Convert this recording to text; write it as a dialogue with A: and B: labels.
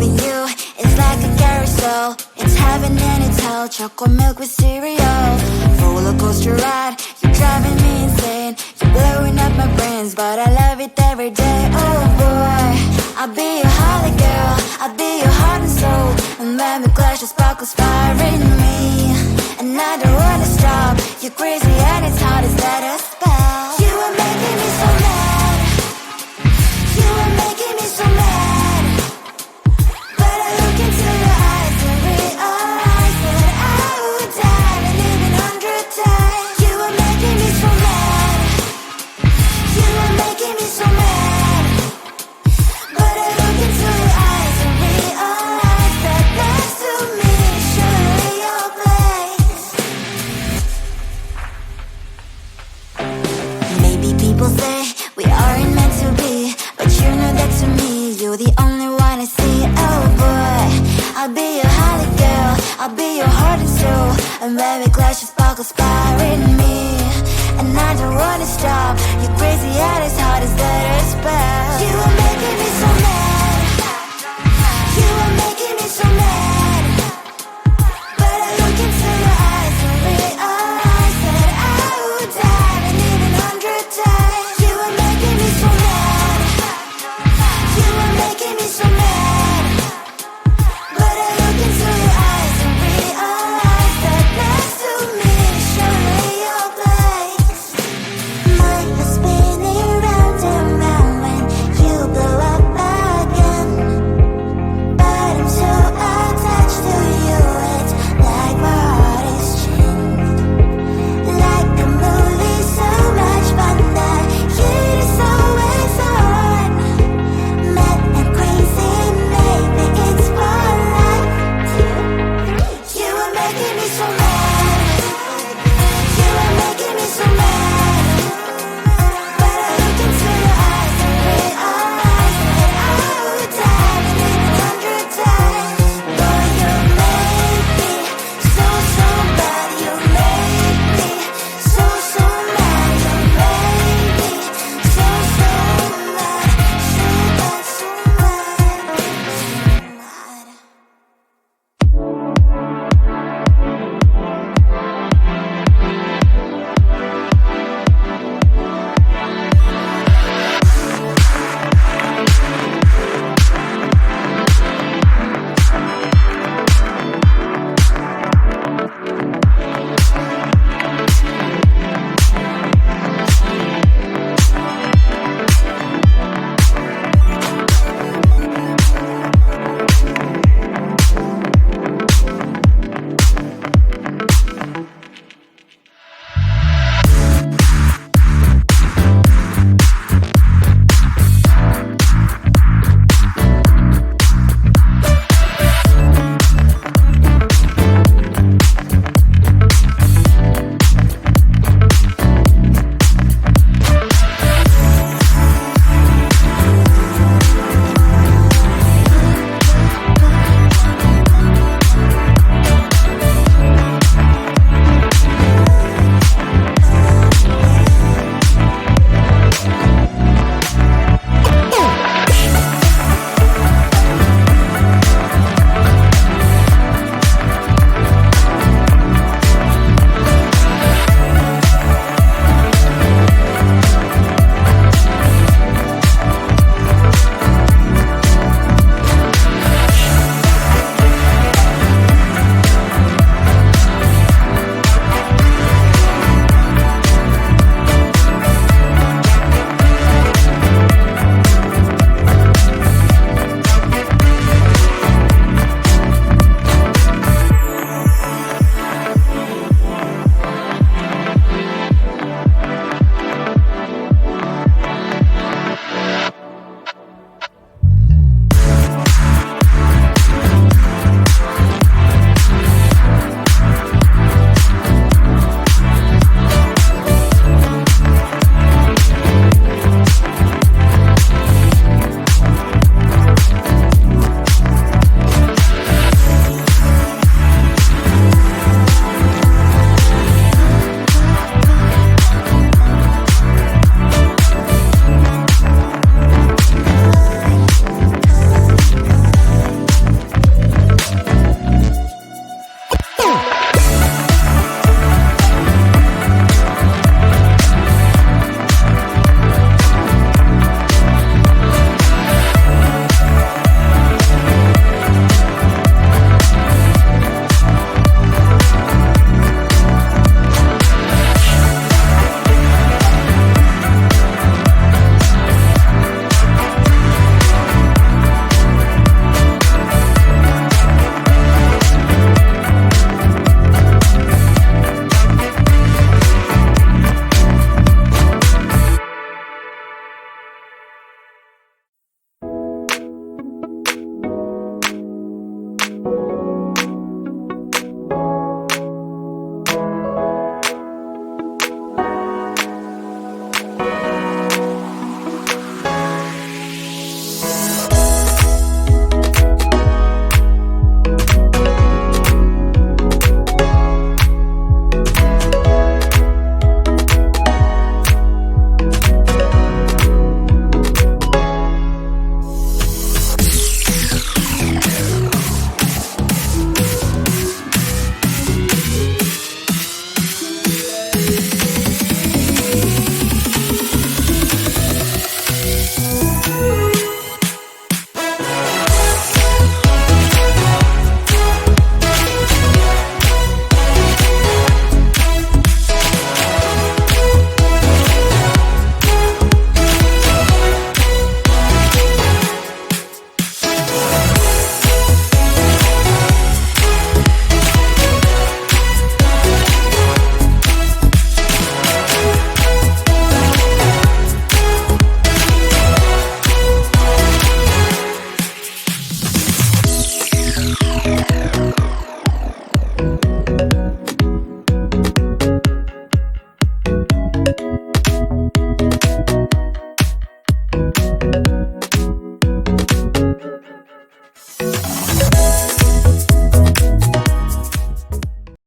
A: loving you is like a carousel. It's heaven and it's hell, chocolate milk with cereal. Roller coaster ride, you're driving me insane. You're blowing up my brains, but I love it every day. Oh boy, I'll be your holly girl, I'll be your heart and soul. And when we clash, the sparkles fire in me, and I don't wanna stop. You're crazy and it's hard as that a spell. You are making me so mad, you are making me so mad. But I look into your eyes and realize that I would die and live 100 times. You are making me so mad, you are making me so mad. But I look into your eyes and realize that next to me is surely your place. Maybe people say we aren't meant to be, but you know that to me, you're the only one I see. Oh boy, I'll be your holly girl, I'll be your heart and soul. And when we clash, the sparkles fire in me, and I don't wanna stop. You're crazy and as hard as that a spell. You are making me